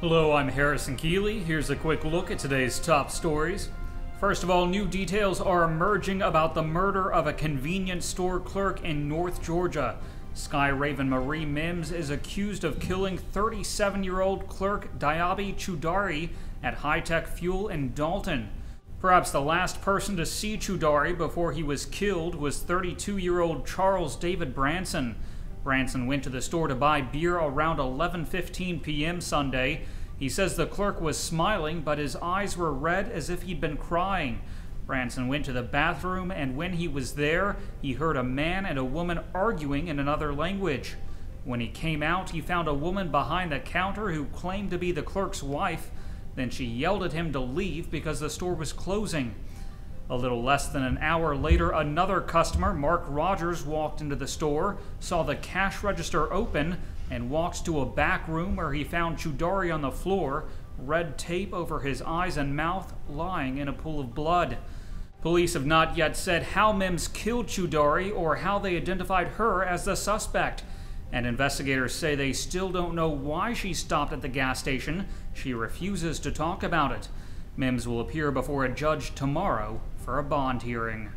Hello, I'm Harrison Keeley. Here's a quick look at today's top stories. First of all, new details are emerging about the murder of a convenience store clerk in North Georgia. Skyy Raven Marie Mims is accused of killing 37-year-old clerk Dahyabhai Chaudhari at High Tech Fuel in Dalton. Perhaps the last person to see Chaudhari before he was killed was 32-year-old Charles David Branson. Branson went to the store to buy beer around 11:15 p.m. Sunday. He says the clerk was smiling, but his eyes were red as if he'd been crying. Branson went to the bathroom, and when he was there, he heard a man and a woman arguing in another language. When he came out, he found a woman behind the counter who claimed to be the clerk's wife. Then she yelled at him to leave because the store was closing. A little less than an hour later, another customer, Mark Rogers, walked into the store, saw the cash register open, and walked to a back room where he found Chaudhari on the floor, red tape over his eyes and mouth, lying in a pool of blood. Police have not yet said how Mims killed Chaudhari or how they identified her as the suspect. And investigators say they still don't know why she stopped at the gas station. She refuses to talk about it. Mims will appear before a judge tomorrow for a bond hearing.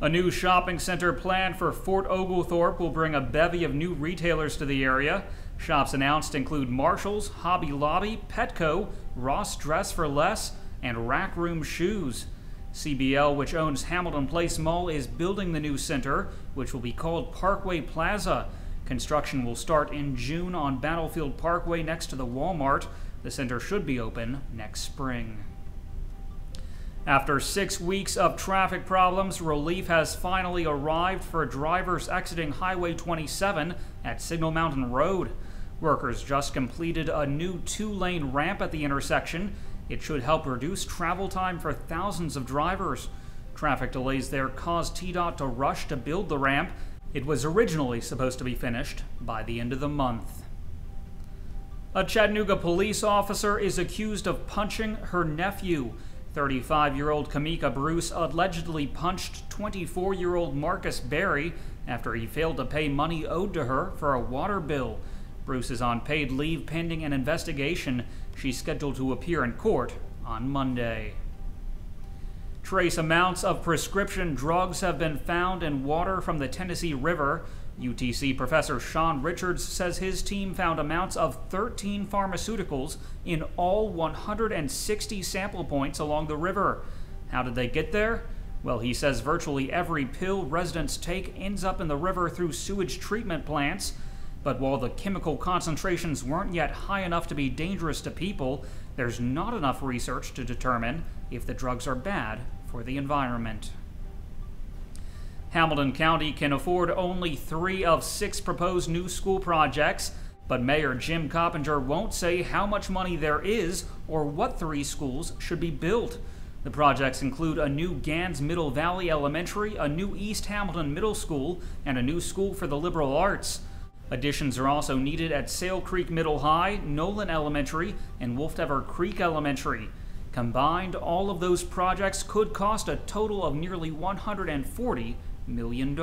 A new shopping center planned for Fort Oglethorpe will bring a bevy of new retailers to the area. Shops announced include Marshall's, Hobby Lobby, Petco, Ross Dress for Less, and Rack Room Shoes. CBL, which owns Hamilton Place Mall, is building the new center, which will be called Parkway Plaza. Construction will start in June on Battlefield Parkway next to the Walmart. The center should be open next spring. After 6 weeks of traffic problems, relief has finally arrived for drivers exiting Highway 27 at Signal Mountain Road. Workers just completed a new 2-lane ramp at the intersection. It should help reduce travel time for thousands of drivers. Traffic delays there caused TDOT to rush to build the ramp. It was originally supposed to be finished by the end of the month. A Chattanooga police officer is accused of punching her nephew. 35-year-old Kamika Bruce allegedly punched 24-year-old Marcus Berry after he failed to pay money owed to her for a water bill. Bruce is on paid leave pending an investigation. She's scheduled to appear in court on Monday. Trace amounts of prescription drugs have been found in water from the Tennessee River. UTC professor Sean Richards says his team found amounts of 13 pharmaceuticals in all 160 sample points along the river. How did they get there? Well, he says virtually every pill residents take ends up in the river through sewage treatment plants. But while the chemical concentrations weren't yet high enough to be dangerous to people, there's not enough research to determine if the drugs are bad for the environment. Hamilton County can afford only 3 of 6 proposed new school projects, but Mayor Jim Coppinger won't say how much money there is or what 3 schools should be built. The projects include a new Gans Middle Valley Elementary, a new East Hamilton Middle School, and a new school for the liberal arts. Additions are also needed at Sale Creek Middle High, Nolan Elementary, and Wolfever Creek Elementary. Combined, all of those projects could cost a total of nearly $140 million.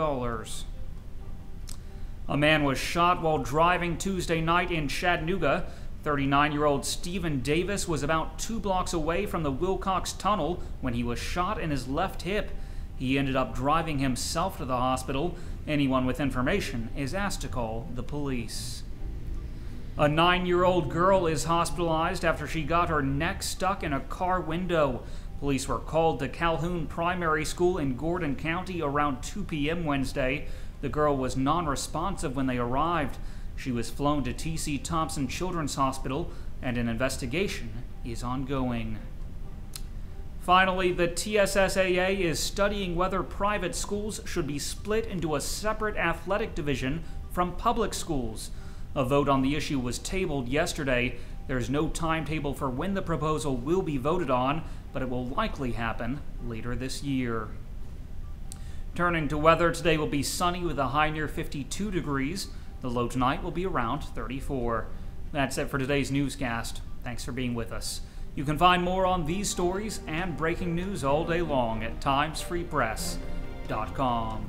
A man was shot while driving Tuesday night in Chattanooga. 39-year-old Stephen Davis was about 2 blocks away from the Wilcox Tunnel when he was shot in his left hip. He ended up driving himself to the hospital. Anyone with information is asked to call the police. A 9-year-old girl is hospitalized after she got her neck stuck in a car window. Police were called to Calhoun Primary School in Gordon County around 2 p.m. Wednesday. The girl was non-responsive when they arrived. She was flown to T.C. Thompson Children's Hospital, and an investigation is ongoing. Finally, the TSSAA is studying whether private schools should be split into a separate athletic division from public schools. A vote on the issue was tabled yesterday. There's no timetable for when the proposal will be voted on, but it will likely happen later this year. Turning to weather, today will be sunny with a high near 52 degrees. The low tonight will be around 34. That's it for today's newscast. Thanks for being with us. You can find more on these stories and breaking news all day long at timesfreepress.com.